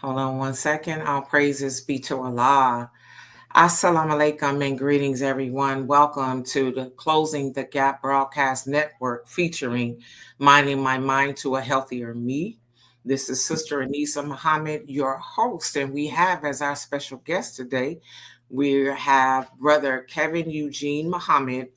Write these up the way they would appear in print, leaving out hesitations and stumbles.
Hold on one second. All praises be to Allah. Assalamu alaikum and greetings, everyone. Welcome to the Closing the Gap Broadcast Network featuring Minding My Mind to a Healthier Me. This is Sister Anisa Muhammad, your host, and we have as our special guest today, we have Brother Kevin Eugene Muhammad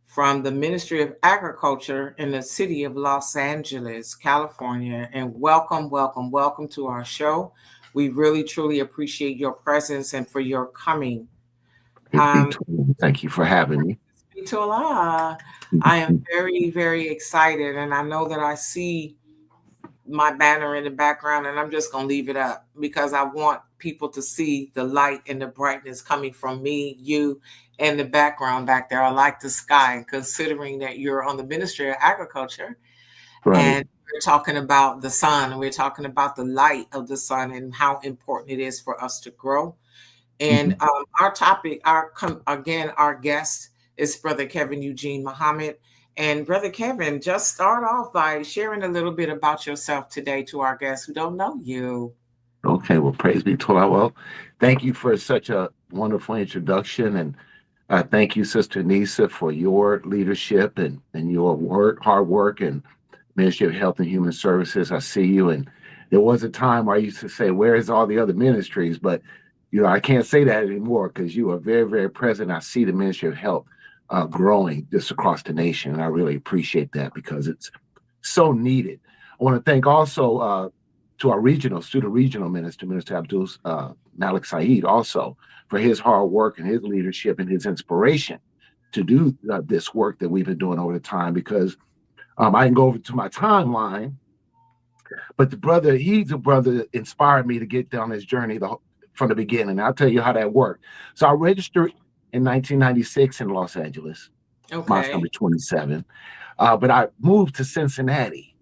from the Ministry of Agriculture in the city of Los Angeles, California. And welcome, welcome, welcome to our show. We really, truly appreciate your presence and for your coming. Um, Thank you for having me. Speak to Allah. I am very, very excited, and I know that I see my banner in the background, and I'm just going to leave it up because I want people to see the light and the brightness coming from me, you, and the background back there. I like the sky, considering that you're on the Ministry of Agriculture Right. and we're talking about the sun. We're talking about the light of the sun and how important it is for us to grow. And Mhm. our topic, again, our guest is Brother Kevin Eugene Muhammad. And Brother Kevin, just start off by sharing a little bit about yourself today to our guests who don't know you. Okay, well, praise be to Allah. Well, thank you for such a wonderful introduction. And thank you, Sister Nisa, for your leadership and your hard work and Ministry of Health and Human Services. I see you. And there was a time where I used to say, where's all the other ministries? But, I can't say that anymore because you are very, very present. I see the Ministry of Health growing just across the nation. And I really appreciate that because it's so needed. I want to thank also to our student regional minister, Minister Abdul Malik Saeed, also for his hard work and his leadership and his inspiration to do this work that we've been doing over the time. Because I can go over to my timeline, but he's a brother that inspired me to get down this journey from the beginning. I'll tell you how that worked. So I registered in 1996 in Los Angeles, Moss Okay. number 27. But I moved to Cincinnati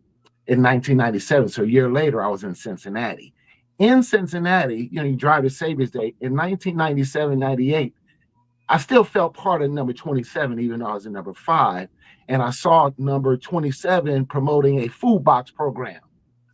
in 1997. So a year later, I was in Cincinnati. In Cincinnati, you drive to Savior's Day in 1997, 98. I still felt part of number 27, even though I was in number 5. And I saw number 27 promoting a food box program.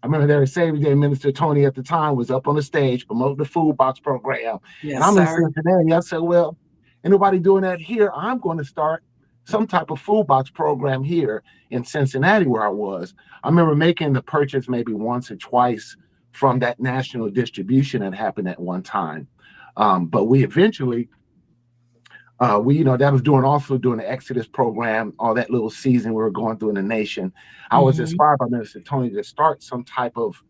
I remember there was Savior's Day Minister Tony at the time was up on the stage promoting the food box program. And Yes, I'm in sir. Cincinnati. I said, well, ain't nobody doing that here. I'm going to start some type of food box program here in Cincinnati where I was. I remember making the purchase maybe once or twice from that national distribution that happened at one time. But we eventually, that was also doing the Exodus program, all that little season we were going through in the nation. I was Hmm. inspired by Minister Tony to start some type of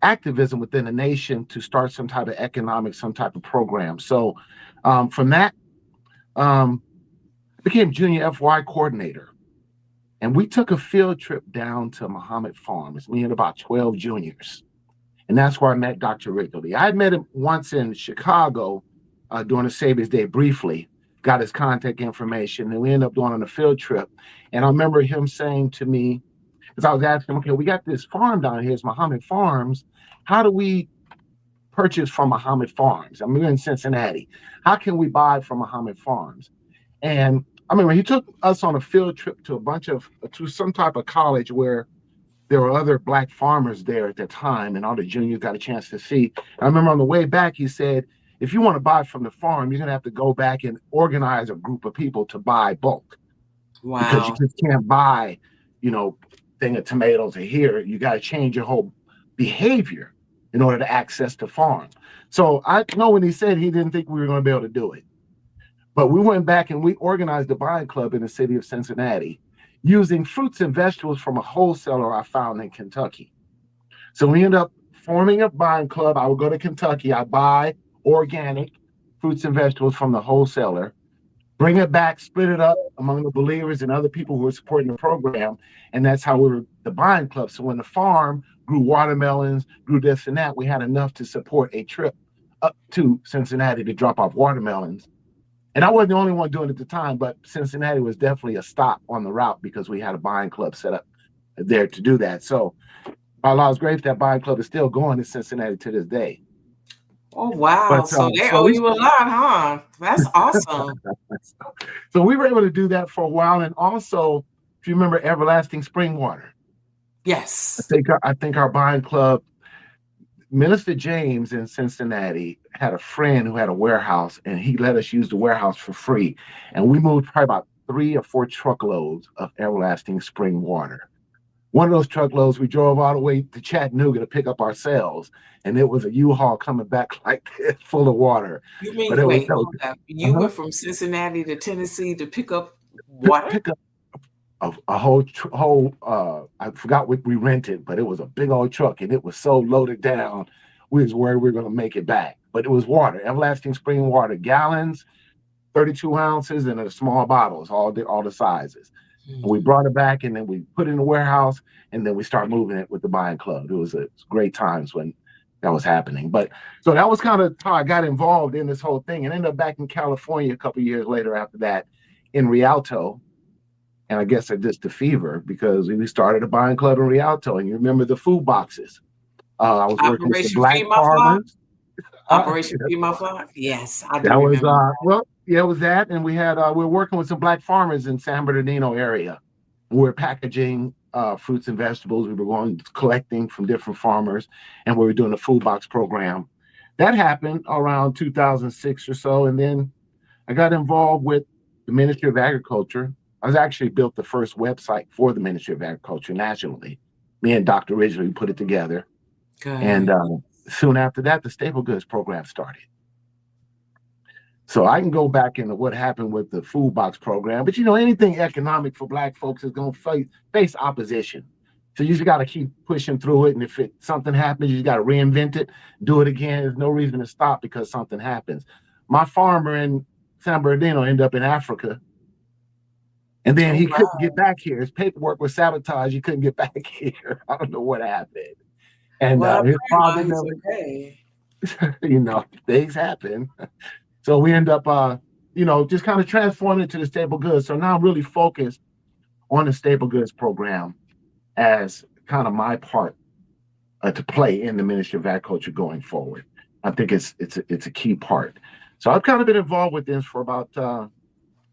activism within the nation to start some type of economic, some type of program. So from that, um, became junior FY coordinator. And we took a field trip down to Muhammad Farms, me and about 12 juniors. And that's where I met Dr. Wrigley. I had met him once in Chicago during the Savior's Day briefly, got his contact information, and we ended up going on a field trip. And I remember him saying to me, because I was asking him, okay, we got this farm down here, it's Muhammad Farms. How do we purchase from Muhammad Farms? I mean, we're in Cincinnati. How can we buy from Muhammad Farms? And I remember he took us on a field trip to some type of college where there were other Black farmers there at the time, and all the juniors got a chance to see. And I remember on the way back, he said, if you want to buy from the farm, you're going to have to go back and organize a group of people to buy bulk because you Wow. just can't buy, you know, thing of tomatoes here. You got to change your whole behavior in order to access the farm. So I know when he said he didn't think we were going to be able to do it. But we went back and we organized a buying club in the city of Cincinnati using fruits and vegetables from a wholesaler I found in Kentucky. So we ended up forming a buying club. I would go to Kentucky, I buy organic fruits and vegetables from the wholesaler, bring it back, split it up among the believers and other people who were supporting the program. And that's how we were the buying club. So when the farm grew watermelons, grew this and that, we had enough to support a trip up to Cincinnati to drop off watermelons. And I wasn't the only one doing it at the time, but Cincinnati was definitely a stop on the route because we had a buying club set up there to do that. So by Allah's grace, that buying club is still going in Cincinnati to this day. Oh, wow. But So they so owe we you a lot, huh? That's awesome. so we were able to do that for a while. And also, if you remember Everlasting Spring Water, Yes. I think our buying club Minister James in Cincinnati had a friend who had a warehouse, and he let us use the warehouse for free. And we moved probably about 3 or 4 truckloads of everlasting spring water. One of those truckloads we drove all the way to Chattanooga to pick up ourselves, and it was a U-Haul coming back like this, full of water. You But mean, it was, wait, hold up. You uh-huh, went from Cincinnati to Tennessee to pick up pick, water? pick up a whole I forgot what we rented, but it was a big old truck, and it was so loaded down. We was worried we were going to make it back, but it was water, everlasting spring water, gallons, 32 ounces, and in small bottles, all the sizes. And we Mhm. brought it back, and then we put it in the warehouse, and then we started moving it with the buying club. It was great times when that was happening. But so that was kind of how I got involved in this whole thing, and ended up back in California a couple of years later after that in Rialto. And I guess I just the fever because we started a buying club in Rialto. And you remember the food boxes. I was working with some Operation black Feed My Flock? farmers. Operation Feed My Flock? Yes, I do That was remember. well, yeah, it was that, and we were working with some black farmers in San Bernardino area. We were packaging fruits and vegetables. We were going collecting from different farmers, and we were doing a food box program. That happened around 2006 or so, and then I got involved with the Ministry of Agriculture. I was actually built the first website for the Ministry of Agriculture nationally. Me and Dr. Ridgely put it together, and Good. soon after that, the Staple Goods program started. So I can go back into what happened with the food box program, but anything economic for Black folks is going to face opposition. So you just got to keep pushing through it, and if something happens, you got to reinvent it, do it again. There's no reason to stop because something happens. My farmer in San Bernardino ended up in Africa, and then Oh, he couldn't wow. get back here. His paperwork was sabotaged. He couldn't get back here. I don't know what happened. And Well, I his pray father now he's never, okay. things happen. So we end up, just kind of transforming it to the Staple Goods. So now I'm really focused on the Staple Goods program as kind of my part to play in the Ministry of Agriculture going forward. I think it's a key part. So I've kind of been involved with this for about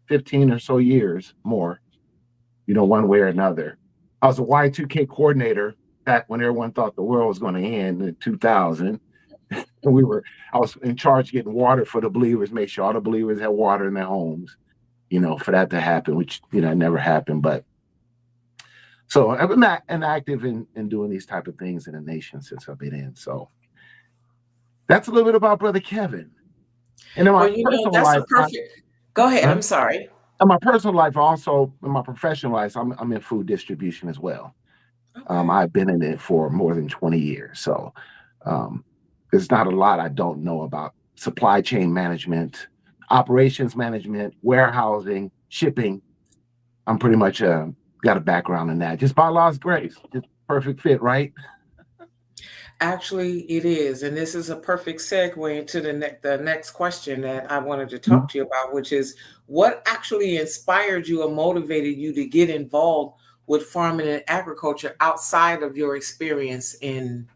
15 or so years more, one way or another. I was a Y2K coordinator back when everyone thought the world was going to end in 2000. And I was in charge of getting water for the believers, make sure all the believers had water in their homes, for that to happen, which, never happened. But so I've been active in doing these type of things in the nation since I've been in. So that's a little bit about Brother Kevin. And in my Well, personal that's life, a perfect. Go ahead. I'm sorry. in my personal life, also in my professional life, I'm in food distribution as well. Okay. I've been in it for more than 20 years. So um, there's not a lot I don't know about supply chain management, operations management, warehousing, shipping. I'm pretty much got a background in that. Just by God's grace, just perfect fit, right? Actually, it is, and this is a perfect segue into the next question that I wanted to Mhm. talk to you about, which is what actually inspired you or motivated you to get involved with farming and agriculture outside of your experience in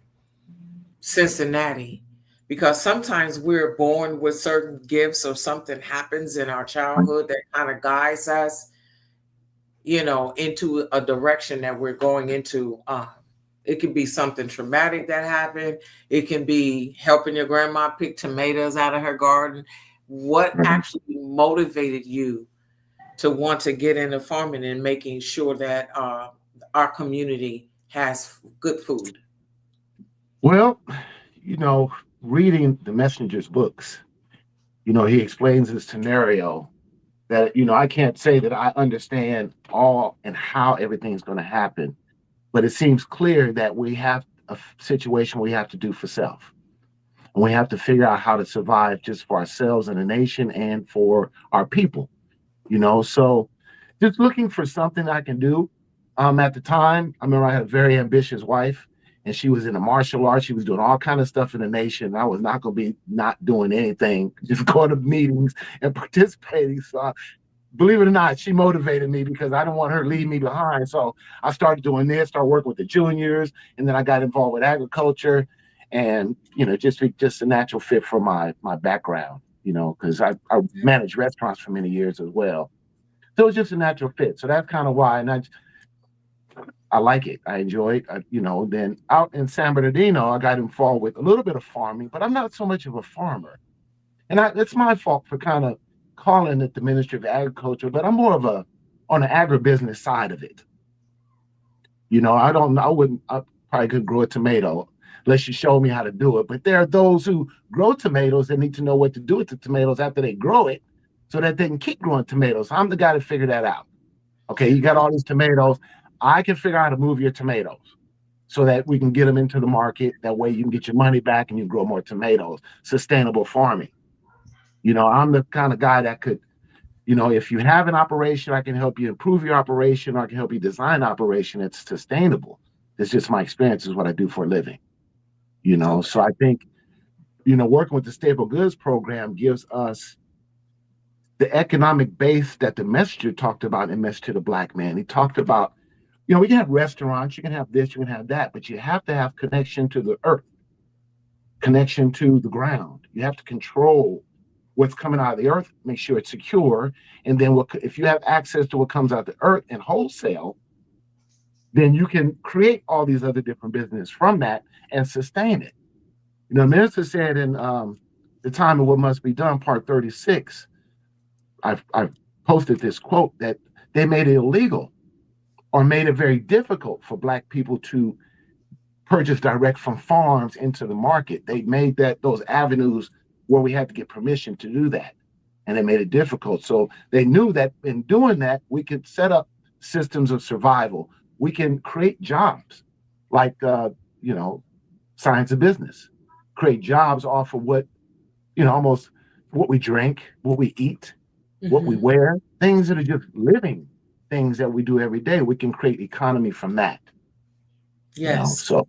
Cincinnati? Because sometimes we're born with certain gifts or something happens in our childhood that kind of guides us, into a direction that we're going into. It could be something traumatic that happened. It can be helping your grandma pick tomatoes out of her garden. What Mhm. actually motivated you to want to get into farming and making sure that our community has good food? Well, you know, reading the messenger's books, he explains this scenario that, I can't say that I understand all and how everything's going to happen, but it seems clear that we have a situation we have to do for self. And we have to figure out how to survive just for ourselves and the nation and for our people. So just looking for something I can do. At the time, I remember I had a very ambitious wife, and she was in the martial arts. She was doing all kind of stuff in the nation. I was not going to be not doing anything, just going to meetings and participating. So believe it or not, she motivated me because I didn't want her to leave me behind. So I started doing this, started working with the juniors, and then I got involved with agriculture, and just a natural fit for my background. Because I managed restaurants for many years as well. So it was just a natural fit. So that's kind of why. And I like it. I enjoy it. Then out in San Bernardino, I got involved with a little bit of farming, but I'm not so much of a farmer. And it's my fault for kind of calling it the Ministry of Agriculture, but I'm more of a on the agribusiness side of it. I don't know. I probably could grow a tomato unless you show me how to do it. But there are those who grow tomatoes that need to know what to do with the tomatoes after they grow it so that they can keep growing tomatoes. I'm the guy to figure that out. Okay, you got all these tomatoes. I can figure out how to move your tomatoes so that we can get them into the market. That way you can get your money back and you grow more tomatoes. Sustainable farming. I'm the kind of guy that could, if you have an operation, I can help you improve your operation, or I can help you design an operation that's sustainable. It's just my experience is what I do for a living. Okay. So I think, working with the Staple Goods Program gives us the economic base that the messenger talked about in Message to the Black Man. He talked about, we can have restaurants, you can have this, you can have that, but you have to have connection to the earth, connection to the ground. You have to control what's coming out of the earth, make sure it's secure. And then if you have access to what comes out of the earth and wholesale, then you can create all these other different businesses from that and sustain it. The minister said in The Time of What Must Be Done, part 36, I've posted this quote that they made it illegal or made it very difficult for Black people to purchase direct from farms into the market. They made those avenues where we had to get permission to do that. And they made it difficult. So they knew that in doing that, we could set up systems of survival. We can create jobs like, science of business, create jobs off of what, almost what we drink, what we eat, what we wear, things that are just living things that we do every day. We can create economy from that. Yes. So,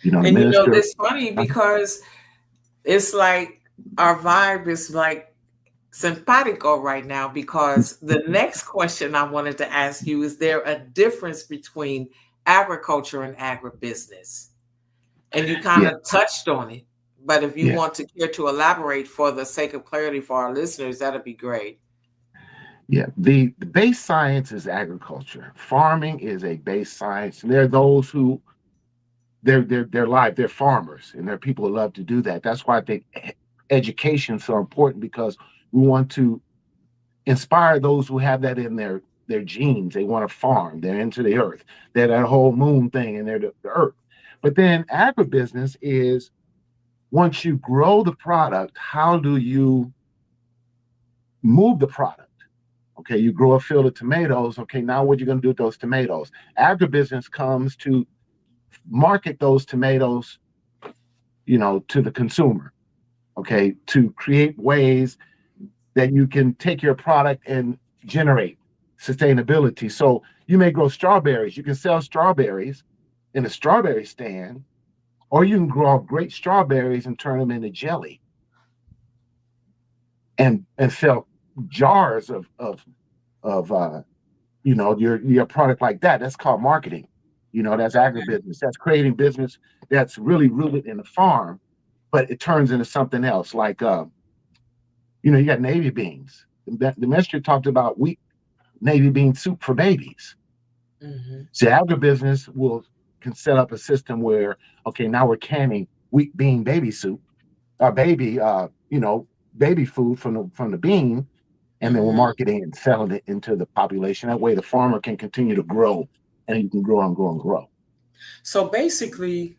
the And minister. it's funny because it's like our vibe is like simpatico right now, because the next question I wanted to ask you, is there a difference between agriculture and agribusiness? And you kind Yeah, of touched on it, but if you yeah, want to care to elaborate for the sake of clarity for our listeners, that'd be great. yeah. The base science is agriculture. Farming is a base science. And there are those who they're farmers, and there are people who love to do that. That's why I think education is so important, because we want to inspire those who have that in their genes. They want to farm. They're into the earth. They're that whole moon thing, and they're the earth. But then agribusiness is, once you grow the product, how do you move the product? Okay, you grow a field of tomatoes. Okay, now what are you going to do with those tomatoes? Agribusiness comes to market those tomatoes, to the consumer. Okay, to create ways that you can take your product and generate sustainability. So you may grow strawberries. You can sell strawberries in a strawberry stand, or you can grow great strawberries and turn them into jelly and sell jars of your product like that. That's called marketing. That's agribusiness. That's creating business that's really rooted in the farm, but it turns into something else. Like you got navy beans. The ministry talked about wheat navy bean soup for babies. So agribusiness can set up a system where, okay, now we're canning wheat bean baby soup, baby food from the bean, and then we're marketing and selling it into the population. That way the farmer can continue to grow, and you can grow and grow and grow. So basically,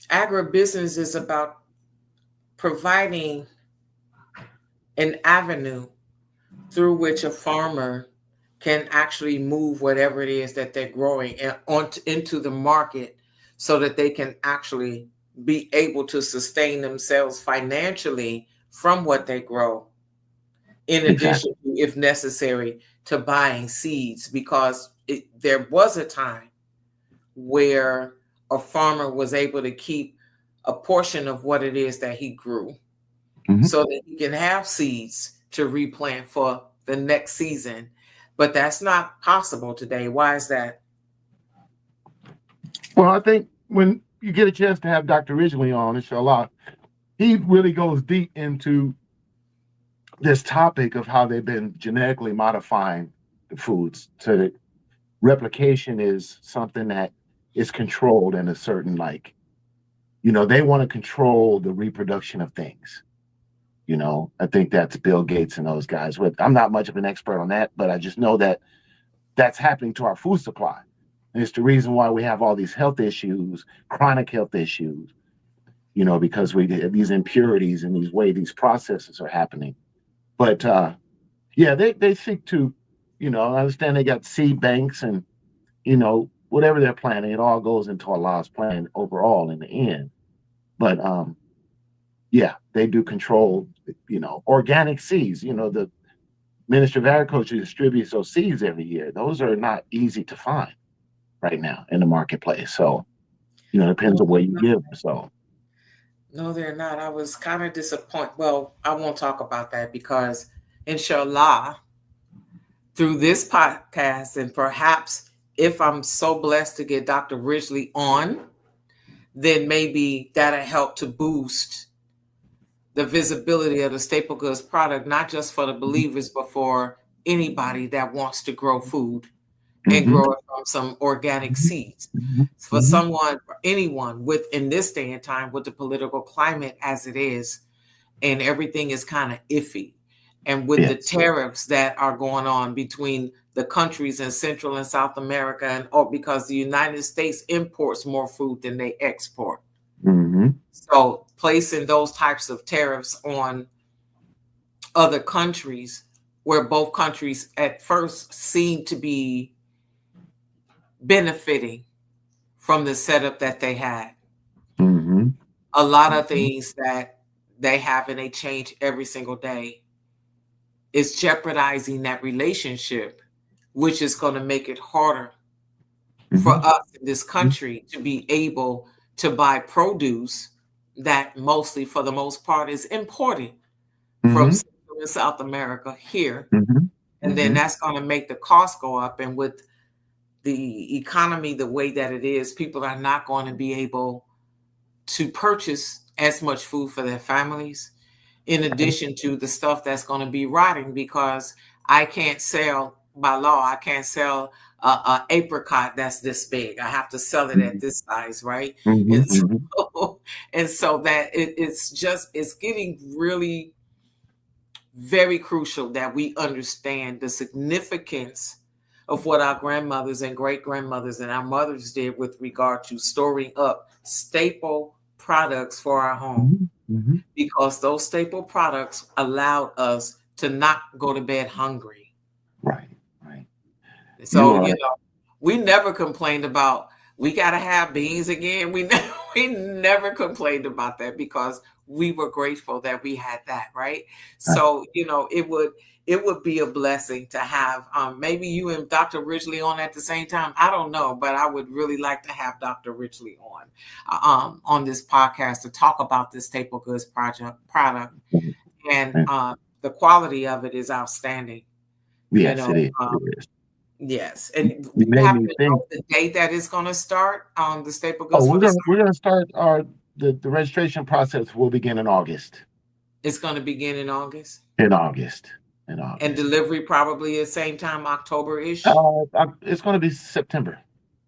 agribusiness is about providing an avenue through which a farmer can actually move whatever it is that they're growing into the market, so that they can actually be able to sustain themselves financially from what they grow, in addition Exactly. to, if necessary, to buying seeds. Because there was a time where a farmer was able to keep a portion of what it is that he grew, so that he can have seeds to replant for the next season. But that's not possible today. Why is that? Well, I think when you get a chance to have Dr. Ridgely on, inshallah, he really goes deep into this topic of how they've been genetically modifying the foods so that replication is something that is controlled in a certain, like, they want to control the reproduction of things. I think that's Bill Gates and those guys. I'm not much of an expert on that, but I just know that that's happening to our food supply. And it's the reason why we have all these health issues, chronic health issues, because we have these impurities and these processes are happening. But yeah, they seek to, I understand they got seed banks and, whatever they're planning, it all goes into Allah's plan overall in the end. But yeah, they do control, organic seeds. The Ministry of Agriculture distributes those seeds every year. Those are not easy to find right now in the marketplace. So, it depends No, on where you give them. So, no, they're not. I was kind of disappointed. Well, I won't talk about that because, inshallah, through this podcast, and perhaps if I'm so blessed to get Dr. Ridgely on, then maybe that'll help to boost the visibility of the staple goods product, not just for the believers, but for anybody that wants to grow food and grow it from some organic seeds. For someone, anyone in this day and time with the political climate as it is, and everything is kind of iffy. And with the tariffs that are going on between the countries in Central and South America, because the United States imports more food than they export. So placing those types of tariffs on other countries, where both countries at first seem to be benefiting from the setup that they had. A lot of things that they have and they change every single day is jeopardizing that relationship, which is going to make it harder for us in this country to be able to buy produce that mostly, for the most part, is imported from Central and South America here. And then that's going to make the cost go up. And with the economy the way that it is, people are not going to be able to purchase as much food for their families, in addition to the stuff that's going to be rotting, because I can't sell, by law, I can't sell a apricot that's this big. I have to sell it at this size, right? And so that it's getting really very crucial that we understand the significance of what our grandmothers and great grandmothers and our mothers did with regard to storing up staple products for our home, because those staple products allowed us to not go to bed hungry. Right. So, we never complained about, we got to have beans again. We never complained about that, because we were grateful that we had that, right? So, it would be a blessing to have maybe you and Dr. Ridgely on at the same time. I don't know, but I would really like to have Dr. Ridgely on this podcast to talk about this staple goods product, and the quality of it is outstanding. Yes, it is. Yes, and you have to know the date that it's going to start on the staple goods. We're going to start the registration process will begin in August. It's going to begin in August. In August. And delivery probably at the same time, October-ish. It's going to be September,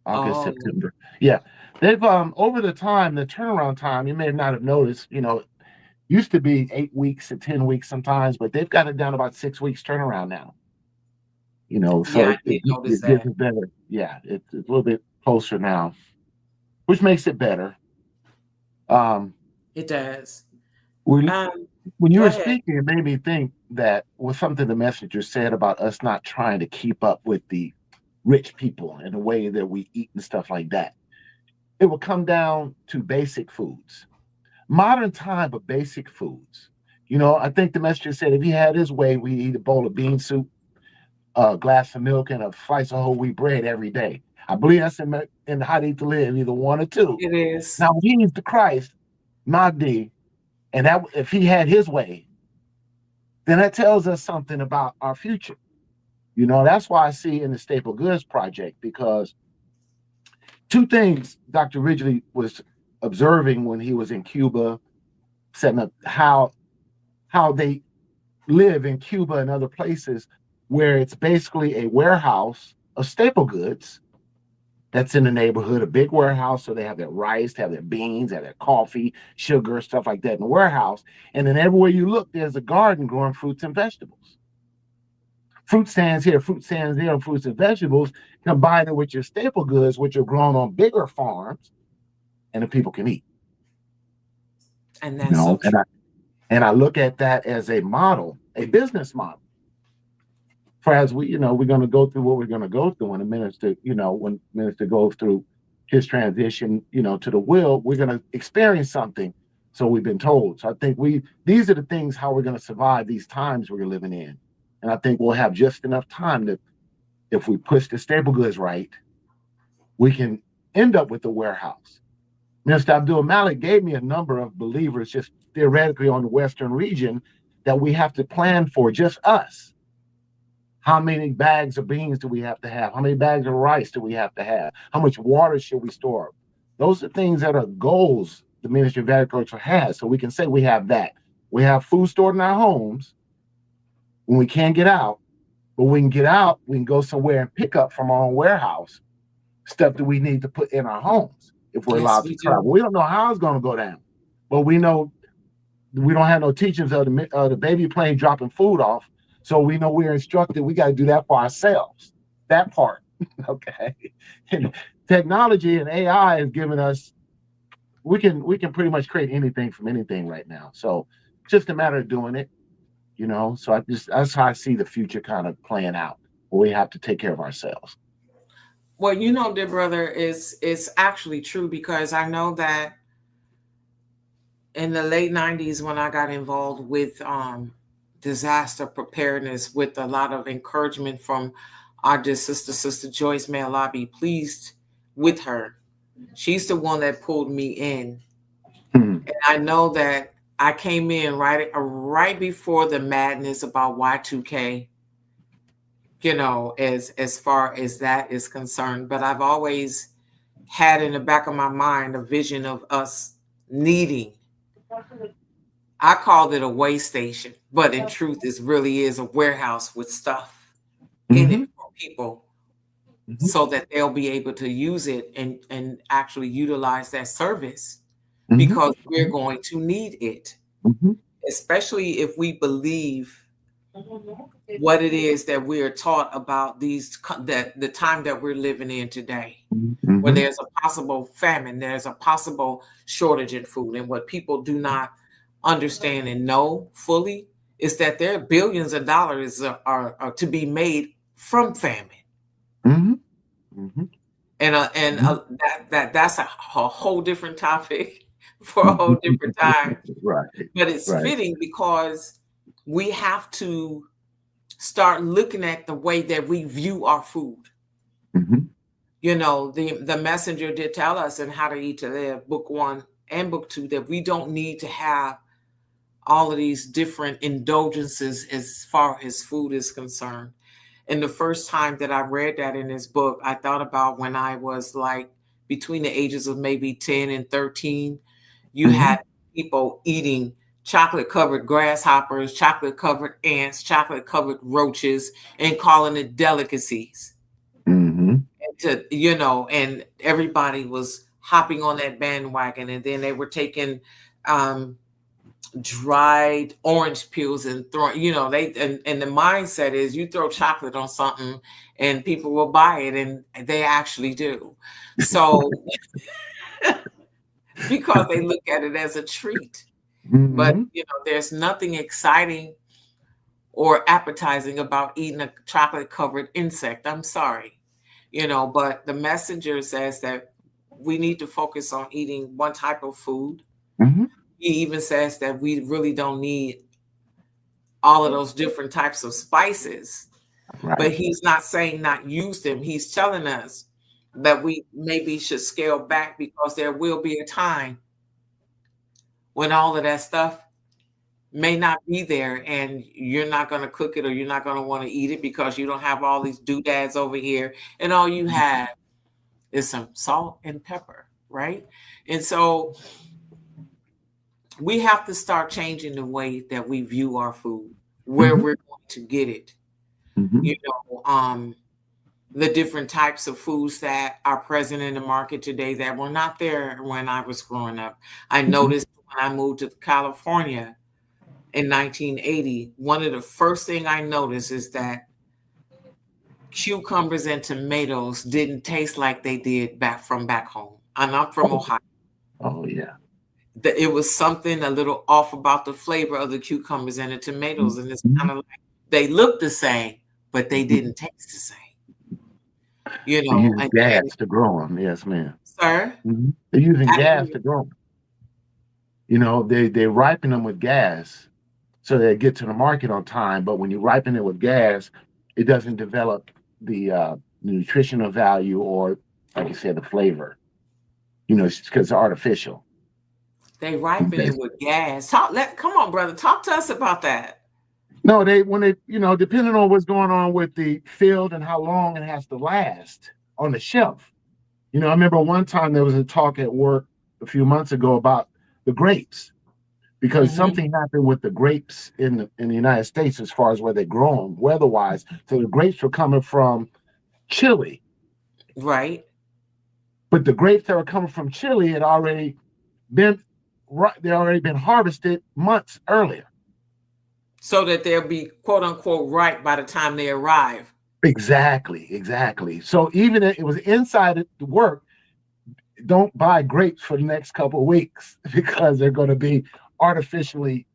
September. Yeah, they've over the turnaround time. You may not have noticed. Used to be 8 weeks to 10 weeks sometimes, but they've got it down to about 6 weeks turnaround now. So it gets better. Yeah, it's a little bit closer now, which makes it better. It does. When you were speaking, it made me think that was something the messenger said about us not trying to keep up with the rich people and the way that we eat and stuff like that. It will come down to basic foods, modern time, but basic foods. I think the messenger said if he had his way, we eat a bowl of bean soup, a glass of milk, and a slice of whole wheat bread every day. I believe that's in the Hadith to live, either one or two. It is. Now, when he is the Christ, Mahdi, and that if he had his way, then that tells us something about our future. That's why I see in the Staple Goods Project, because two things Dr. Ridgely was observing when he was in Cuba, setting up how they live in Cuba and other places, where it's basically a warehouse of staple goods that's in the neighborhood, a big warehouse. So they have their rice, they have their beans, they have their coffee, sugar, stuff like that in the warehouse. And then everywhere you look, there's a garden growing fruits and vegetables. Fruit stands here, fruit stands there, and fruits and vegetables, combine it with your staple goods, which are grown on bigger farms, and the people can eat. And that's so true. And I look at that as a model, a business model. For as we're going to go through what we're going to go through when when minister goes through his transition, to the will, we're going to experience something. So we've been told. So I think these are the things how we're going to survive these times we're living in. And I think we'll have just enough time that if we push the staple goods right, we can end up with the warehouse. Minister Abdul Malik gave me a number of believers just theoretically on the Western region that we have to plan for, just us. How many bags of beans do we have to have? How many bags of rice do we have to have? How much water should we store? Those are things that are goals the Ministry of Agriculture has. So we can say we have that. We have food stored in our homes when we can't get out. But when we can get out, we can go somewhere and pick up from our own warehouse stuff that we need to put in our homes if we're allowed to travel. We don't know how it's going to go down, but we know we don't have no teachings of the baby plane dropping food off. So we know we're instructed. We got to do that for ourselves. That part, okay. And technology and AI has given us. We can pretty much create anything from anything right now. So just a matter of doing it, So that's how I see the future kind of playing out. Where we have to take care of ourselves. Well, dear brother, it's actually true, because I know that in the late 90s when I got involved with disaster preparedness, with a lot of encouragement from our dear sister Joyce, may Allah be pleased with her. She's the one that pulled me in. And I know that I came in right before the madness about Y2K, as far as that is concerned. But I've always had in the back of my mind a vision of us needing, I called it a way station, but in truth, it really is a warehouse with stuff in it for people, so that they'll be able to use it and actually utilize that service, because we're going to need it, especially if we believe what it is that we are taught about the time that we're living in today, where there's a possible famine, there's a possible shortage in food. And what people do not understand and know fully is that there are billions of dollars are to be made from famine. That's a whole different topic for a whole different time. Right. But it's fitting, because we have to start looking at the way that we view our food. The messenger did tell us in How to Eat to Live, book 1 and book 2, that we don't need to have all of these different indulgences as far as food is concerned. And the first time that I read that in this book, I thought about when I was like between the ages of maybe 10 and 13. You had people eating chocolate-covered grasshoppers, chocolate-covered ants, chocolate-covered roaches, and calling it delicacies. And and everybody was hopping on that bandwagon. And then they were taking dried orange peels and throwing, and the mindset is you throw chocolate on something and people will buy it, and they actually do. So because they look at it as a treat. But there's nothing exciting or appetizing about eating a chocolate covered insect. I'm sorry, but the messenger says that we need to focus on eating one type of food. He even says that we really don't need all of those different types of spices, but he's not saying not use them. He's telling us that we maybe should scale back, because there will be a time when all of that stuff may not be there, and you're not going to cook it, or you're not going to want to eat it because you don't have all these doodads over here, and all you have is some salt and pepper, right? And so we have to start changing the way that we view our food, where we're going to get it. the different types of foods that are present in the market today that were not there when I was growing up. I noticed when I moved to California in 1980, one of the first thing I noticed is that cucumbers and tomatoes didn't taste like they did back home. And I'm from Oh, Ohio. oh yeah. It was something a little off about the flavor of the cucumbers and the tomatoes, and it's Mhm. kind of like they look the same, but they didn't taste the same. You They know, use and gas to grow them. Yes, ma'am. sir, They're using I didn't gas hear to you. grow them. You know, they ripen them with gas so they get to the market on time. But when you ripen it with gas, it doesn't develop the nutritional value or, like you said, the flavor. You know, it's because it's artificial. They ripen Okay. it with gas. Come on, brother, talk to us about that. No, when they, depending on what's going on with the field and how long it has to last on the shelf. You know, I remember one time there was a talk at work a few months ago about the grapes because Hmm. something happened with the grapes in the United States as far as where they grow them weather-wise. So the grapes were coming from Chile, Right. but the grapes that were coming from Chile had already been they already been harvested months earlier. So that they'll be quote unquote right by the time they arrive. Exactly, exactly. So even if it was inside the work, don't buy grapes for the next couple of weeks because they're going to be artificially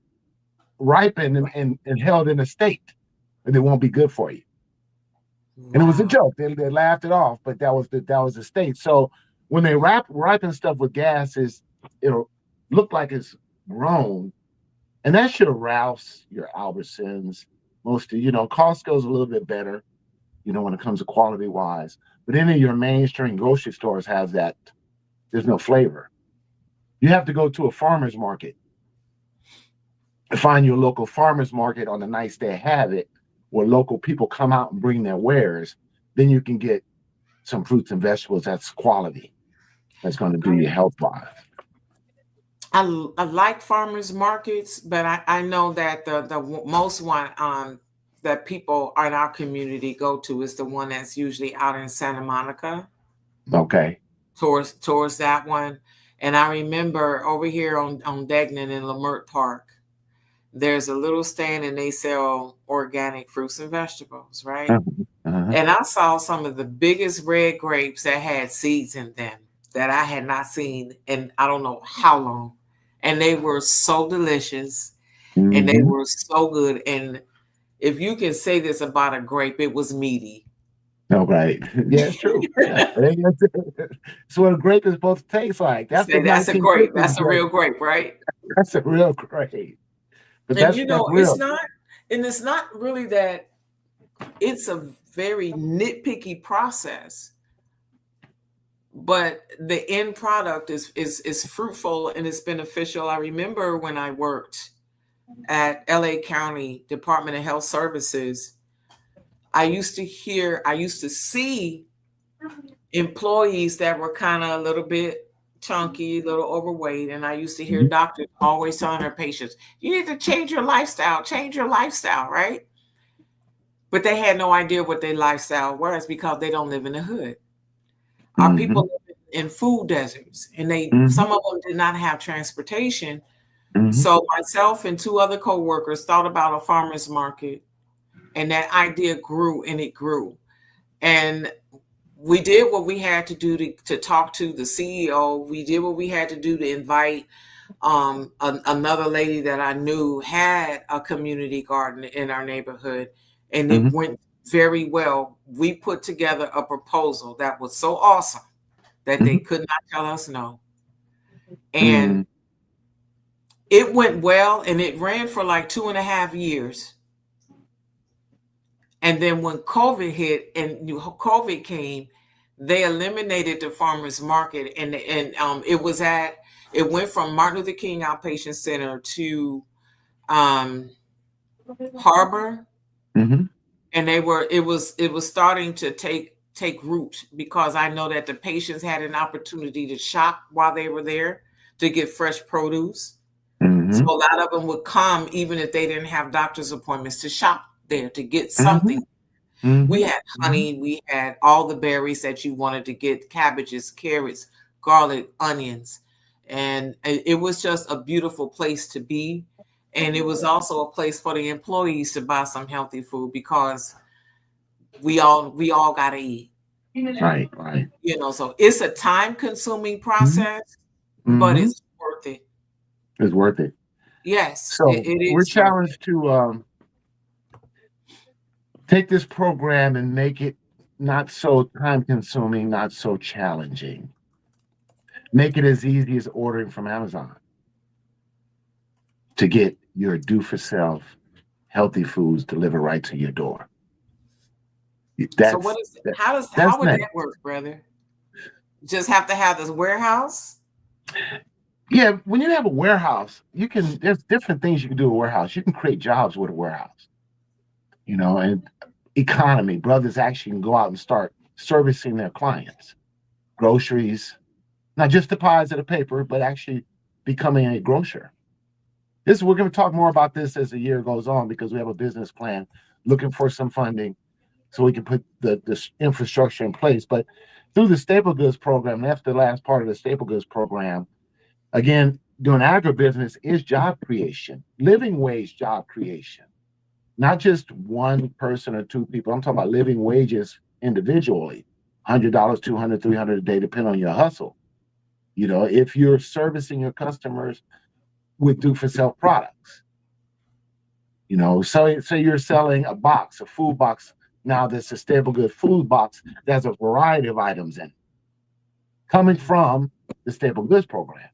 ripened and held in a state, and they won't be good for you. And it was a Wow. joke. They laughed it off, but that was the state. So when they ripen stuff with gases, it'll look like it's grown, and that's your Ralphs, your Albertsons, most of Costco's a little bit better, when it comes to quality wise. But any of your mainstream grocery stores has that. There's no flavor. You have to go to a farmer's market to find your local farmer's market on the nights they have it, where local people come out and bring their wares. Then you can get some fruits and vegetables that's quality, that's going to do you health wise. I like farmers markets, but I know that the most one that people in our community go to is the one that's usually out in Santa Monica Okay. towards that one. And I remember over here on Degnan in Lamert Park, there's a little stand and they sell organic fruits and vegetables, right? Uh-huh. Uh-huh. And I saw some of the biggest red grapes that had seeds in them that I had not seen in I don't know how long. And they were so delicious and they Mm-hmm. were so good. And if you can say this about a grape, it was meaty. No, right. Yeah, it's true. Yeah. It's what a grape is supposed to taste like. That's the Say that's a grape. 1950s That's a grape. real grape, right? That's a real grape. But And that's real. it's not really that it's a very nitpicky process, but the end product is fruitful and it's beneficial. I remember when I worked at LA County Department of Health Services, I used to see employees that were kind of a little bit chunky, a little overweight, and I used to hear Mhm. doctors always telling their patients, "You need to change your lifestyle, right?" But they had no idea what their lifestyle was because they don't live in the hood. Our Mhm. people live in food deserts, and Mhm. some of them did not have transportation. Mhm. So myself and two other coworkers thought about a farmers market, and that idea grew and it grew. And we did what we had to do to talk to the CEO. We did what we had to do to invite another lady that I knew had a community garden in our neighborhood, and it Mhm. went very well. We put together a proposal that was so awesome that they Mhm. could not tell us no. And Mhm. it went well and it ran for like 2.5 years. And then when COVID hit and COVID came, they eliminated the farmers market, and it went from Martin Luther King Outpatient Center to um, Harbor, Mhm. and it was starting to take root because I know that the patients had an opportunity to shop while they were there to get fresh produce. So Mhm. a lot of them would come even if they didn't have doctor's appointments to shop there to get Mhm. something. We Mhm. had Mhm. honey, we had all the berries that you wanted to get, cabbages, carrots, garlic, onions. And it was just a beautiful place to be. And it was also a place for the employees to buy some healthy food because we all gotta eat. Right, right. So it's a time consuming Mhm. process, but Mhm. it's worth it. It's worth it. Yes, So it we're is worth it. challenged to take this program and make it not so time consuming, not so challenging. Make it as easy as ordering from Amazon to get your do for self healthy foods delivered right to your door. So what That's is that, how that's would next. that work, brother? Just have to have this warehouse? Yeah, when you have a warehouse, there's different things you can do with a warehouse. You can create jobs with a warehouse, and economy. Brothers actually can go out and start servicing their clients, groceries, not just the pies of the paper, but actually becoming a grocer. We're going to talk more about this as the year goes on because we have a business plan looking for some funding so we can put this infrastructure in place. But through the staple goods program, that's the last part of the staple goods program. Again, doing agribusiness is job creation, living wage job creation, not just one person or two people. I'm talking about living wages individually, $100, 200, 300 a day, depending on your hustle. If you're servicing your customers with do for self products, so you're selling a food box. Now there's a staple good food box that has a variety of items in it coming from the staple goods program.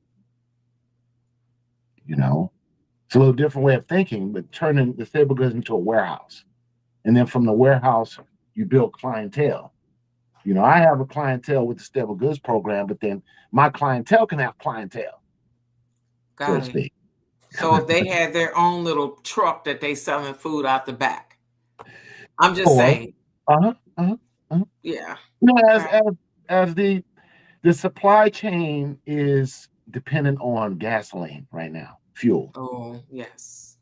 You know, it's a little different way of thinking, but turning the staple goods into a warehouse. And then from the warehouse, you build clientele. I have a clientele with the staple goods program, but then my clientele can have clientele, so to Got it. speak. So if they had their own little truck that they selling food out the back. I'm just Or, saying. uh-huh, uh-huh, uh-huh. Yeah. As Okay. as the supply chain is dependent on gasoline right now, fuel. Oh, yes.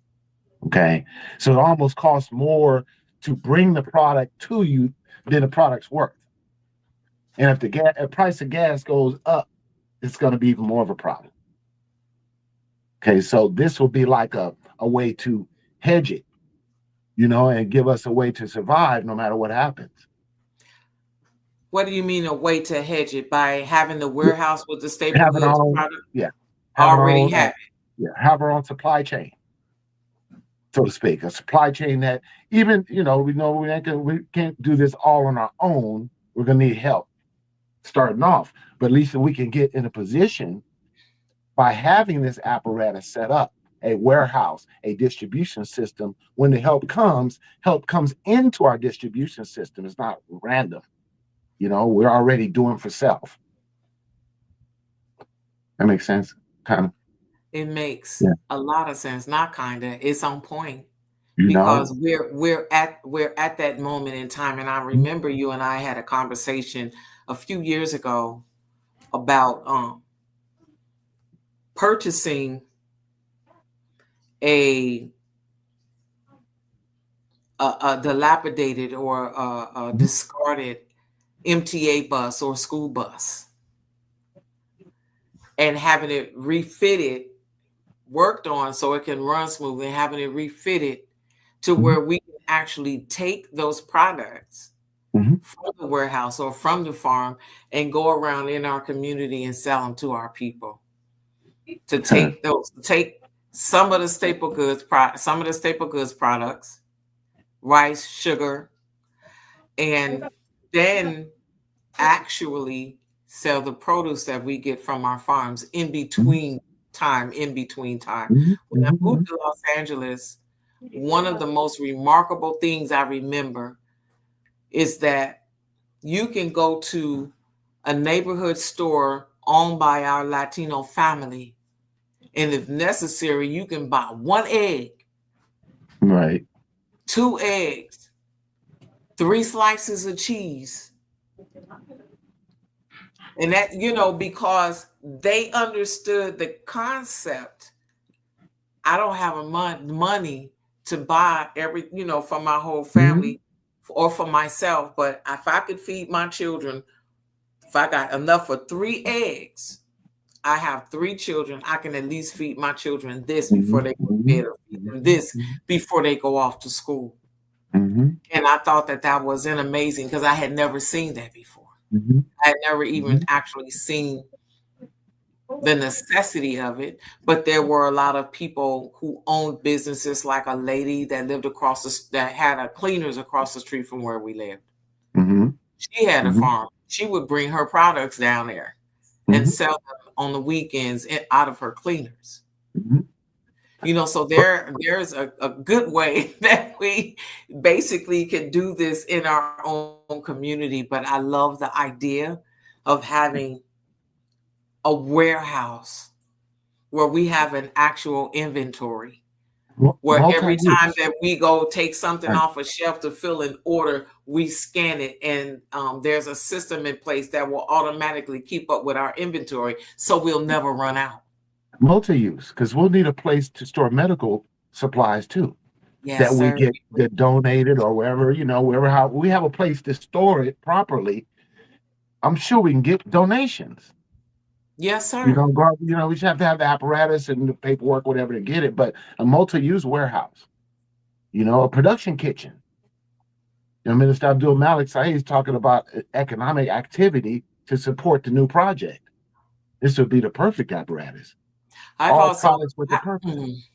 Okay. So it almost costs more to bring the product to you than the product's worth. And if the price of gas goes up, it's going to be even more of a problem. Okay. So this will be like a way to hedge it, and give us a way to survive no matter what happens. What do you mean a way to hedge it by having the warehouse with the staple Having our goods own, product yeah, having our already own, have yeah, have our own supply chain, so to speak, a supply chain that even we know we can't do this all on our own. We're gonna need help starting off, but at least we can get in a position by having this apparatus set up, a warehouse, a distribution system. When the help comes into our distribution system. It's not random. We're already doing for self. That makes sense, kind of. it makes Yeah. a lot of sense. Not kinda. It's on point You know. because we're at that moment in time. And I remember you and I had a conversation a few years ago about purchasing a a dilapidated or a discarded MTA bus or school bus and having it refitted, worked on so it can run smoothly, and having it refitted to Mhm. where we can actually take those products Mhm. from the warehouse or from the farm and go around in our community and sell them to our people. To Huh. take some of the staple goods products, rice, sugar, and then actually sell the produce that we get from our farms Mhm. in between time. Mhm. When I Mhm. moved Mhm. to Los Angeles, one of the most remarkable things I remember is that you can go to a neighborhood store owned by our Latino family, and if necessary, you can buy one egg, Right. two eggs, three slices of cheese. And that, because they understood the concept. I don't have money to buy for my whole Mhm. family or for myself, but if I could feed my children, if I got enough for 3 eggs, I have 3 children, I can at least feed my children this before they go to bed, or feed them this before they go off to school. And I thought that was an amazing, because I had never seen that before. I had never even actually seen the necessity of it, but there were a lot of people who owned businesses, like a lady that lived that had a cleaners across the street from where we lived. She had a farm. She would bring her products down there and sell them on the weekends out of her cleaners. You know, so there's a good way that we basically can do this in our own community. But I love the idea of having a warehouse where we have an actual inventory, where every time that we go take something off a shelf to fill an order, we scan it, and there's a system in place that will automatically keep up with our inventory, so we'll never run out. Multi-use, because we'll need a place to store medical supplies too. Yes, that we get donated, or wherever, how we have a place to store it properly. I'm sure we can get donations. Yes, sir. We just have to have the apparatus and the paperwork, whatever, to get it. But a multi-use warehouse, a production kitchen. Minister Abdul Malik Saeed is talking about economic activity to support the new project. This would be the perfect apparatus. All products with the purpose.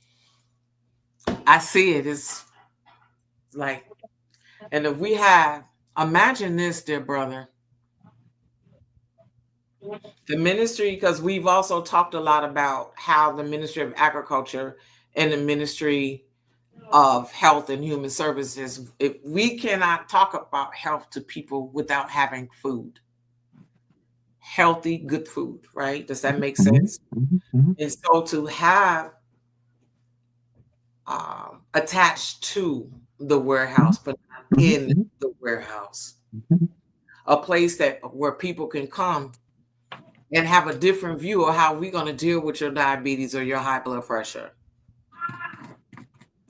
I see it. It's like, and if we imagine this, dear brother, the ministry, because we've also talked a lot about how the Ministry of Agriculture and the Ministry of Health and Human Services, if we cannot talk about health to people without having food, healthy, good food, right? Does that make sense? And so to have attached to the warehouse, but not in the warehouse, a place where people can come and have a different view of how we're going to deal with your diabetes or your high blood pressure.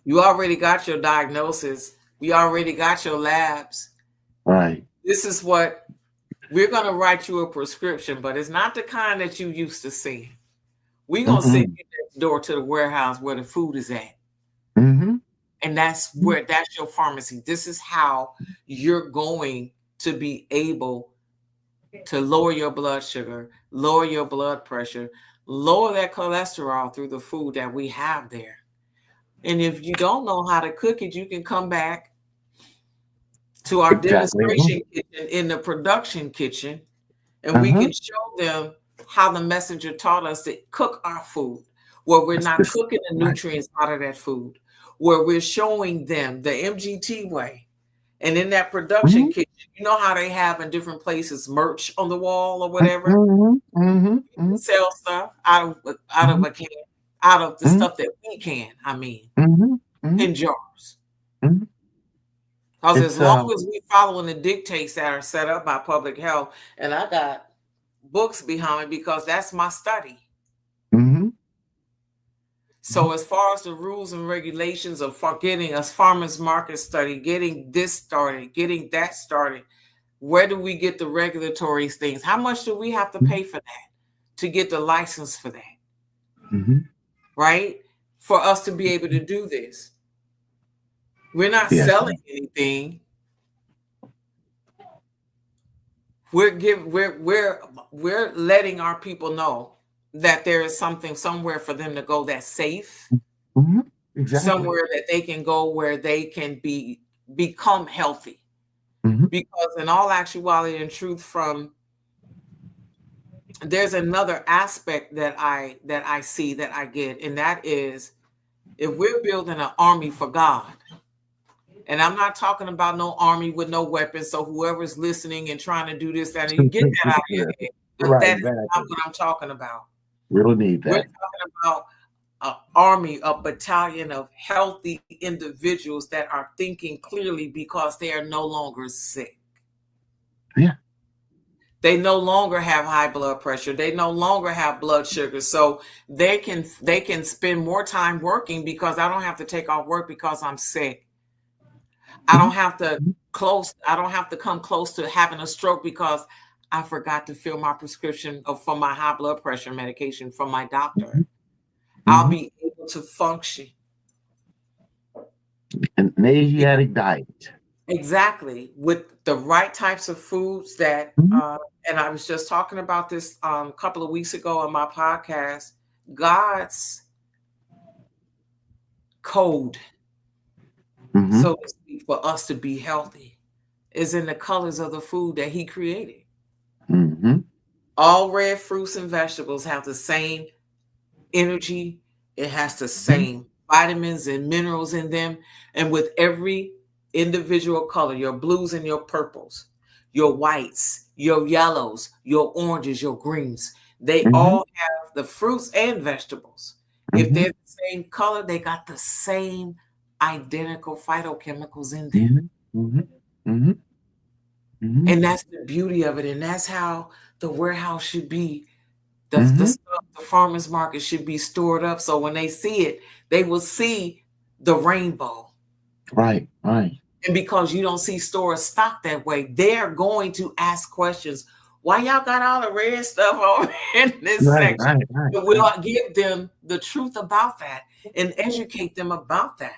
You already got your diagnosis. We already got your labs. Right. This is what we're going to write you a prescription, but it's not the kind that you used to see. We're going to send you next door to the warehouse where the food is at. And that's your pharmacy. This is how you're going to be able to lower your blood sugar, lower your blood pressure, lower that cholesterol through the food that we have there. And if you don't know how to cook it, you can come back to our demonstration kitchen in the production kitchen, and we can show them how the messenger taught us to cook our food, where we're not cooking the nutrients out of that food, where we're showing them the MGT way. And in that production kitchen, you know how they have in different places merch on the wall or whatever? Sell stuff out of a can, out of the stuff that we can, in jars. Because as long as we're following the dictates that are set up by public health, and I got books behind me because that's my study. So as far as the rules and regulations of getting us farmers market study, getting this started, getting that started, where do we get the regulatory things? How much do we have to pay for that to get the license for that? Right? For us to be able to do this. We're not selling anything. We're letting our people know that there is something somewhere for them to go that's safe. Somewhere that they can go where they can become healthy. Because in all actuality and truth, there's another aspect that I see, that I get, and that is, if we're building an army for God, and I'm not talking about no army with no weapons, so whoever's listening and trying to do this, that, and you get that out of your head. That is not what I'm talking about. Really need that. We're talking about an army, a battalion of healthy individuals that are thinking clearly because they are no longer sick. They no longer have high blood pressure. They no longer have blood sugar. So they can spend more time working because I don't have to take off work because I'm sick. I don't have to close. I don't have to come close to having a stroke because I forgot to fill my prescription for my high blood pressure medication from my doctor. I'll be able to function. An Asiatic diet. Exactly. With the right types of foods that, and I was just talking about this a couple of weeks ago on my podcast, God's code, so to speak, for us to be healthy is in the colors of the food that he created. All red fruits and vegetables have the same energy. It has the same vitamins and minerals in them. And with every individual color, your blues and your purples, your whites, your yellows, your oranges, your greens, they all have the fruits and vegetables. If they're the same color, they got the same identical phytochemicals in them. And that's the beauty of it. And that's how the warehouse should be. The stuff, the farmer's market should be stored up. So when they see it, they will see the rainbow. Right. And because you don't see stores stocked that way, they're going to ask questions. Why y'all got all the red stuff over in this section? But we'll give them the truth about that and educate them about that.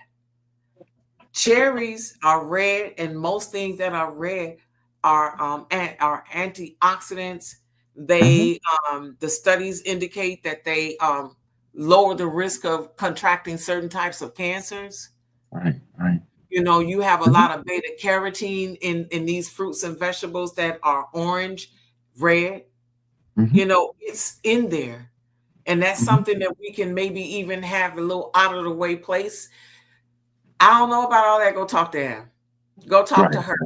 Cherries are red, and most things that are red are antioxidants. They the studies indicate that they lower the risk of contracting certain types of cancers. Right. You know, you have a lot of beta carotene in these fruits and vegetables that are orange, red. You know, it's in there. And that's something that we can maybe even have a little out of the way place. I don't know about all that. Go talk to him. Go talk to her.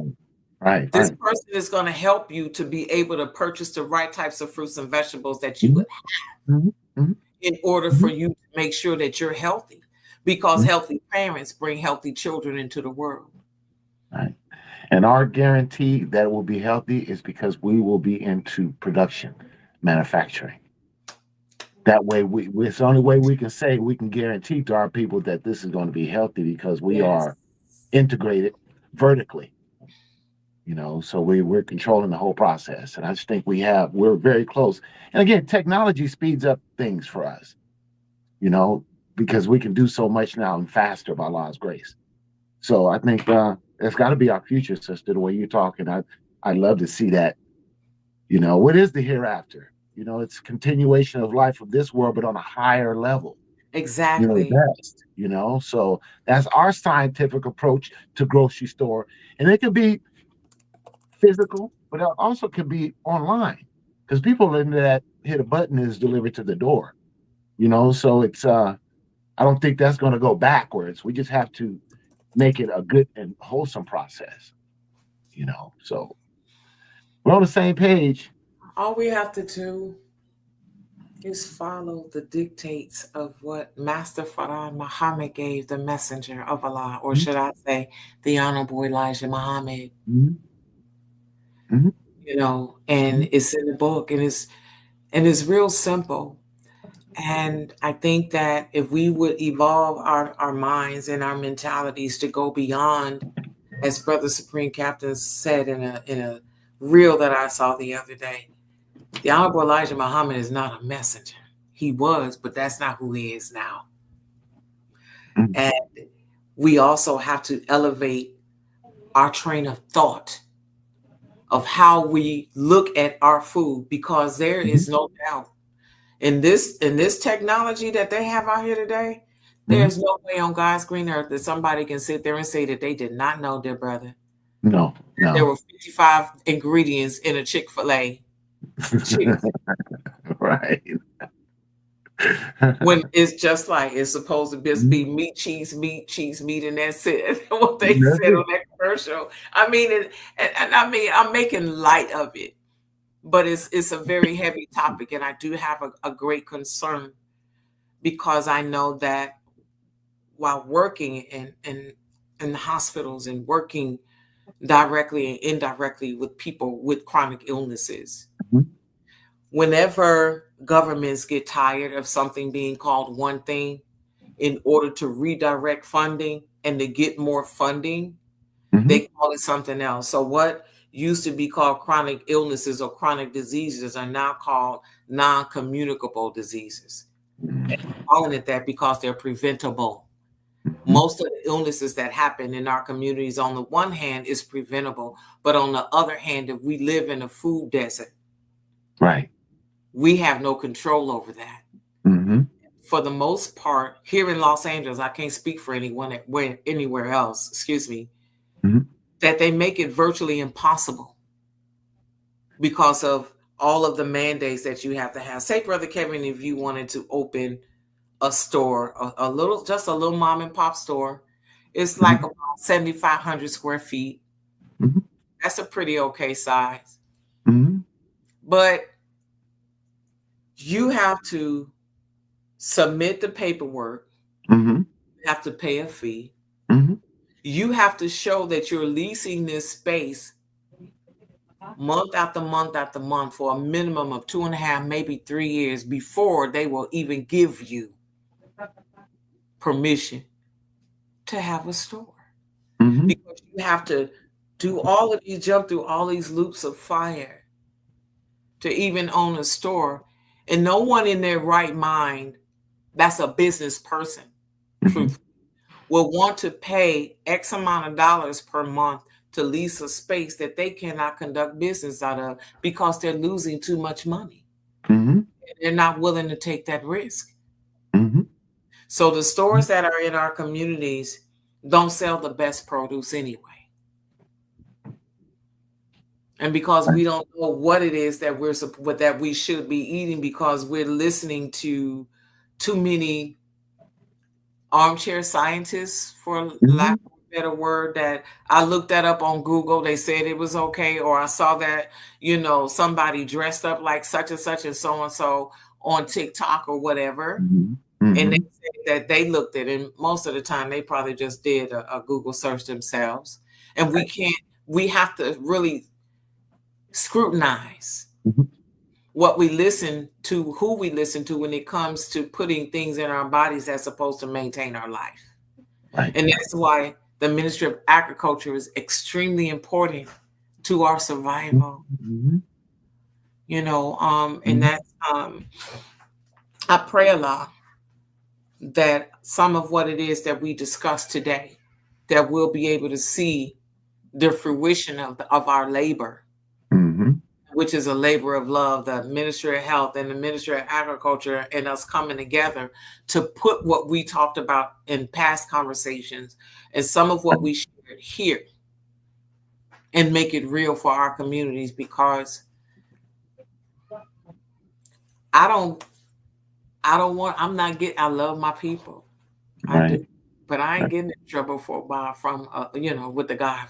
This person is going to help you to be able to purchase the right types of fruits and vegetables that you would have in order for you to make sure that you're healthy, because healthy parents bring healthy children into the world. Right. And our guarantee that it will be healthy is because we will be into production, manufacturing. That way, it's the only way we can say we can guarantee to our people that this is going to be healthy, because we are integrated vertically. You know, so we're controlling the whole process. And I just think we're very close. And again, technology speeds up things for us, you know, because we can do so much now and faster by Allah's grace. So I think it's got to be our future, sister, the way you're talking. I'd love to see that. You know, what is the hereafter? You know, it's a continuation of life of this world, but on a higher level. Exactly. You know, so that's our scientific approach to grocery store. And it can be physical, but it also can be online, because people in that hit a button is delivered to the door. You know, so it's I don't think that's going to go backwards. We just have to make it a good and wholesome process. You know, so we're on the same page. All we have to do is follow the dictates of what Master Farah Muhammad gave, the messenger of Allah, or should I say the Honorable Elijah Muhammad. You know, and it's in the book, and it's real simple. And I think that if we would evolve our minds and our mentalities to go beyond, as Brother Supreme Captain said in a reel that I saw the other day, the Honorable Elijah Muhammad is not a messenger. He was, but that's not who he is now. And we also have to elevate our train of thought of how we look at our food, because there is no doubt in this technology that they have out here today, there's no way on God's green earth that somebody can sit there and say that they did not know, dear brother. No. There were 55 ingredients in a Chick-fil-A. Right. When it's just like it's supposed to just be meat, cheese, meat, and that's it. What they said on that commercial. I mean, and I mean, I'm making light of it, but it's a very heavy topic, and I do have a great concern, because I know that while working in hospitals and working directly and indirectly with people with chronic illnesses, whenever governments get tired of something being called one thing, in order to redirect funding and to get more funding, They call it something else. So what used to be called chronic illnesses or chronic diseases are now called non-communicable diseases. And I'm calling it that because they're preventable. Most of the illnesses that happen in our communities, on the one hand, is preventable, but on the other hand, if we live in a food desert, Right. we have no control over that. For the most part, here in Los Angeles, I can't speak for anyone anywhere else, excuse me, that they make it virtually impossible because of all of the mandates that you have to have. Say, Brother Kevin, if you wanted to open a store, just a little mom and pop store, it's like about 7,500 square feet. That's a pretty okay size. But you have to submit the paperwork. You have to pay a fee. You have to show that you're leasing this space month after month after month for a minimum of 2.5, maybe 3 years before they will even give you permission to have a store. Because you have to jump through all these loops of fire to even own a store. And no one in their right mind, that's a business person, will want to pay X amount of dollars per month to lease a space that they cannot conduct business out of because they're losing too much money. They're not willing to take that risk. So the stores that are in our communities don't sell the best produce anyway. And because we don't know what it is that we should be eating, because we're listening to too many armchair scientists, for lack of a better word, that I looked that up on Google. They said it was okay, or I saw that, somebody dressed up like such and so on TikTok or whatever. And they said that they looked at it, and most of the time they probably just did a Google search themselves. And we have to really scrutinize what we listen to, who we listen to when it comes to putting things in our bodies that's supposed to maintain our life. And that's why the Ministry of Agriculture is extremely important to our survival. And that's I pray a lot that some of what it is that we discussed today, that we'll be able to see the fruition of our labor, which is a labor of love, the Ministry of Health and the Ministry of Agriculture, and us coming together to put what we talked about in past conversations and some of what we shared here and make it real for our communities. Because I love my people. I do. But I ain't getting in trouble with the guy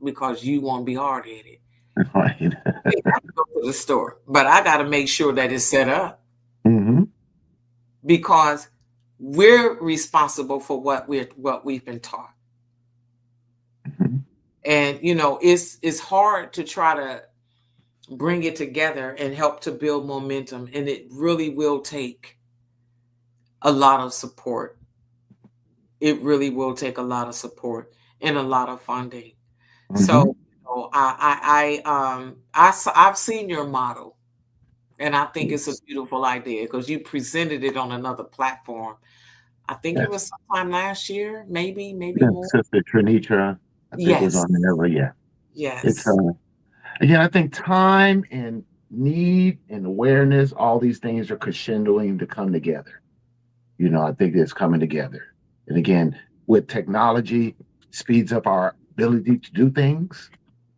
because you won't be hard-headed. I have to go to the store, but I got to make sure that it's set up because we're responsible for what we've been taught. And it's hard to try to bring it together and help to build momentum, and it really will take a lot of support. It really will take a lot of support and a lot of funding. So I've seen your model, and I think it's a beautiful idea because you presented it on another platform. I think it was sometime last year, maybe more. Sister Trinitra, I think was on there. It's again, I think time and need and awareness, all these things are crescendoing to come together. I think it's coming together. And again, with technology, speeds up our ability to do things.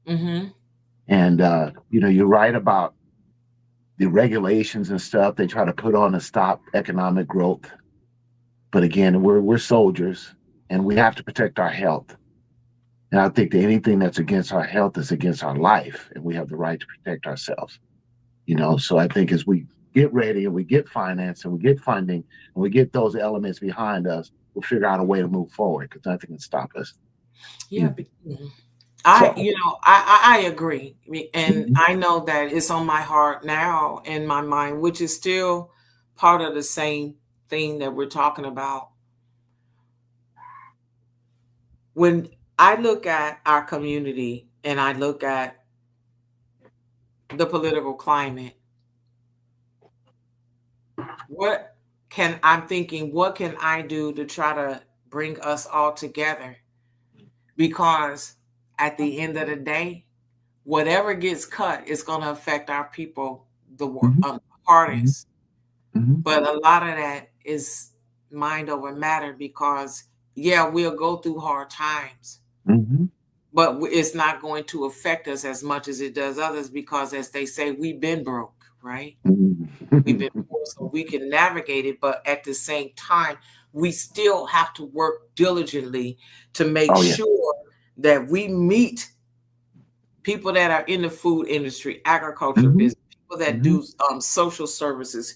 And, you're right about the regulations and stuff they try to put on to stop economic growth. But again, we're soldiers and we have to protect our health. And I think that anything that's against our health is against our life, and we have the right to protect ourselves. So I think as we get ready and we get finance and we get funding and we get those elements behind us, we'll figure out a way to move forward because nothing can stop us. I agree. And I know that it's on my heart now and my mind, which is still part of the same thing that we're talking about. When I look at our community and I look at the political climate. I'm thinking, what can I do to try to bring us all together? Because at the end of the day, whatever gets cut is going to affect our people Mhm, the mhm, hardest. mhm, But a lot of that is mind over matter because, yeah, we'll go through hard times, mhm, but it's not going to affect us as much as it does others because, as they say, we've been broke, right? We've been mhm. poor, so we can navigate it. But at the same time, we still have to work diligently to make Oh yeah. sure that we meet people that are in the food industry, agriculture Mhm, business, people that mhm, do social services,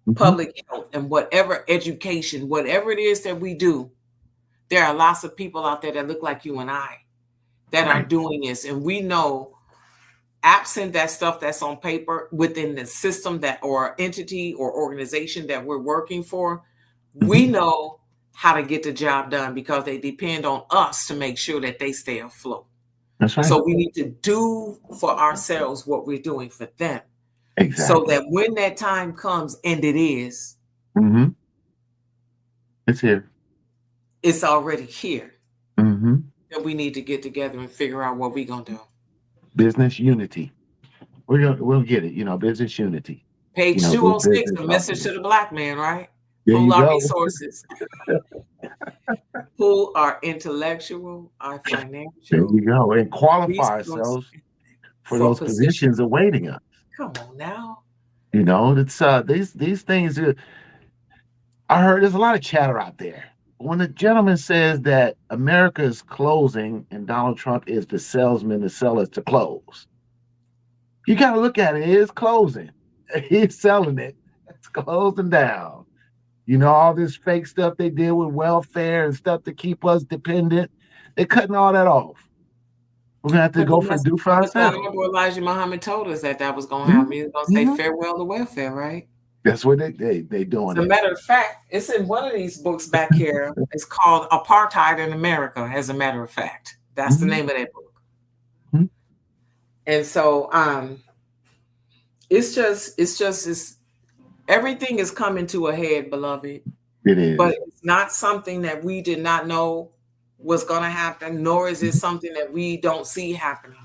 mhm. public health, and whatever education, whatever it is that we do. There are lots of people out there that look like you and I that are Right. doing this. And we know, absent that stuff that's on paper within the system that or entity or organization that we're working for, we Mhm. know how to get the job done because they depend on us to make sure that they stay afloat. That's right. So we need to do for ourselves what we're doing for them so Exactly. that when that time comes, and it is, Mhm. It's here. it's already here. Mhm. That we need to get together and figure out what we're gonna do. Business unity. We'll get it. Business unity. Page Good 206, business a all message together. to the black man, right? There Pool you our go. resources, pool our intellectual, our There financial you go. And qualify resources ourselves for for those position. positions awaiting us. Come on now. It's these things. I heard there's a lot of chatter out there. When the gentleman says that America is closing and Donald Trump is the salesman to sell us to close, you got to look at it. It is closing. He's selling it. It's closing down. All this fake stuff they did with welfare and stuff to keep us dependent. They're cutting all that off. We're gonna have to But go for do for but I ourselves. remember Elijah Muhammad told us that that was gonna happen. Mhm, He was gonna say mhm. farewell to welfare, right? That's what they doing As a it. matter of fact, it's in one of these books back here. It's called Apartheid in America, as a matter of fact. That's the Mhm, name of that book. mhm. And so it's everything is coming to a head, beloved. It But is. it's not something that we did not know was gonna happen, nor is it Mhm, something that we don't see happening.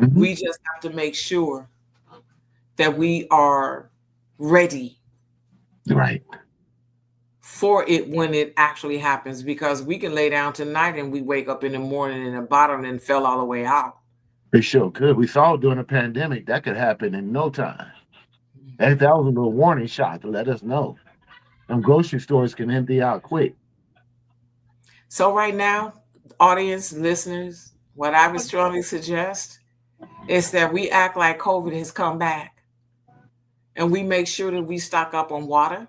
mhm. We just have to make sure that we are ready Right. for it when it actually happens because we can lay down tonight and we wake up in the morning and the bottom and fell all the way out. It sure could. We saw during the pandemic that could happen in no time. That was a little warning shot to let us know. Them grocery stores can empty out quick. So right now, audience, listeners, what I would strongly suggest is that we act like COVID has come back and we make sure that we stock up on water,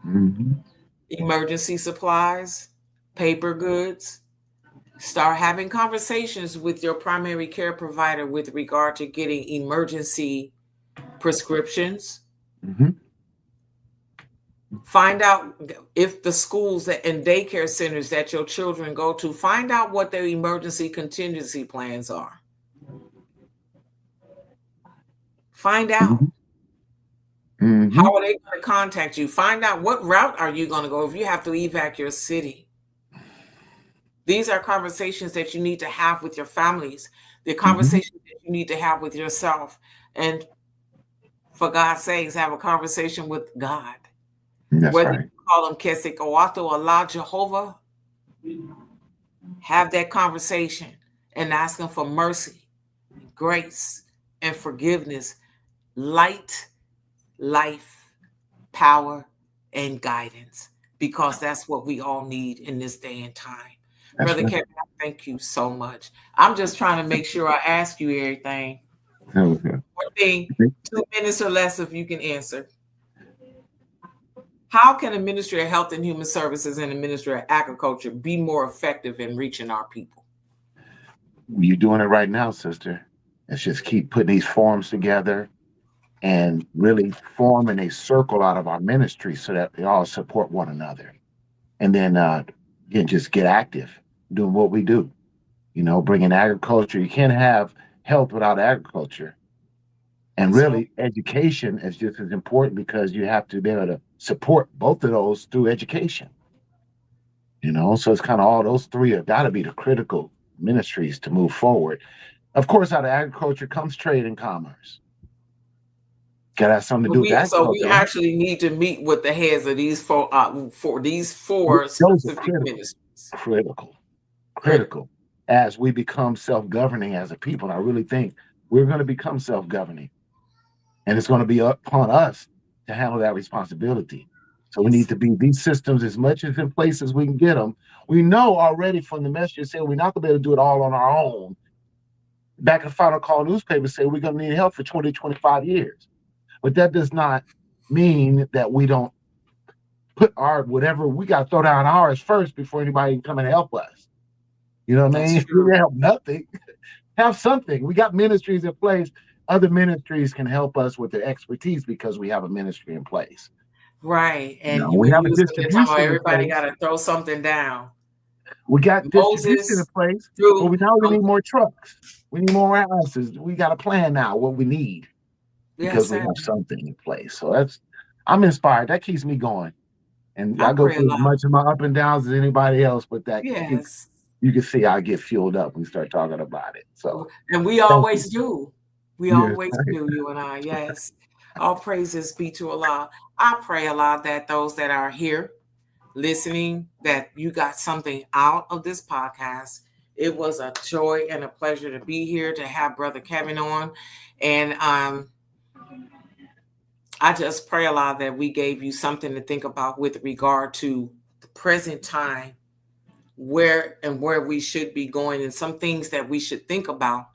Mhm. emergency supplies, paper goods. Start having conversations with your primary care provider with regard to getting emergency prescriptions. Mhm. Find out if the schools and daycare centers that your children go to, find out what their emergency contingency plans are. Find out. Mhm. Mhm. How are they going to contact you? Find out what route are you going to go if you have to evac your city. These are conversations that you need to have with your families. The Mhm. conversations that you need to have with yourself. And for God's sakes, have a conversation with God. That's Whether you right. call him Kesikowatu, Allah, Jehovah, have that conversation and ask him for mercy, grace, and forgiveness, light, life, power, and guidance, because that's what we all need in this day and time. That's Brother right. Kevin, thank you so much. I'm just trying to make sure I ask you everything. Okay. One thing, 2 minutes or less if you can answer. How can the Ministry of Health and Human Services and the Ministry of Agriculture be more effective in reaching our people? You're doing it right now, sister. Let's just keep putting these forums together and really forming a circle out of our ministry so that they all support one another. And then again, just get active, doing what we do. bringing agriculture. You can't have health without agriculture. And really, education is just as important because you have to be able to support both of those through education. So it's kind of all those three have got to be the critical ministries to move forward. Of course, out of agriculture comes trade and commerce. Got to have something to do with that. So we actually need to meet with the heads of these four specific ministries. Critical. As we become self-governing as a people, I really think we're going to become self-governing, and it's going to be upon us to handle that responsibility. So we need to be these systems as much as in place as we can get them. We know already from the message saying we're not going to be able to do it all on our own. Back in Final Call newspaper say we're going to need help for 20, 25 years. But that does not mean that we don't put our whatever, we got to throw down ours first before anybody can come and help us. You know what I mean? We help nothing. Have something. We got ministries in place. Other ministries can help us with their expertise because we have a ministry in place. Right. And we have a distribution. Everybody got to throw something down. We got distribution in place, but we need more trucks. We need more warehouses. We got a plan now what we need because we have something in place. So I'm inspired. That keeps me going. And I go through as much of my up and downs as anybody else, but that you can see I get fueled up when we start talking about it. So, and we always do. We always do, you and I. Yes. All praises be to Allah. I pray, Allah, that those that are here listening, that you got something out of this podcast. It was a joy and a pleasure to be here, to have Brother Kevin on. And I just pray, Allah, that we gave you something to think about with regard to the present time, where we should be going, and some things that we should think about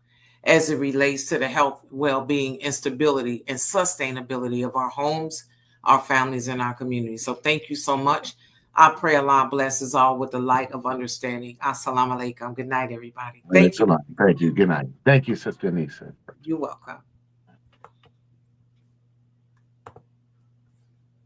as it relates to the health, well-being, and stability and sustainability of our homes, our families, and our communities. So thank you so much. I pray Allah blesses all with the light of understanding. Assalamu alaikum. Good night, everybody. Thank you. Thank you. Good night. Thank you, Sister Anissa. You're welcome.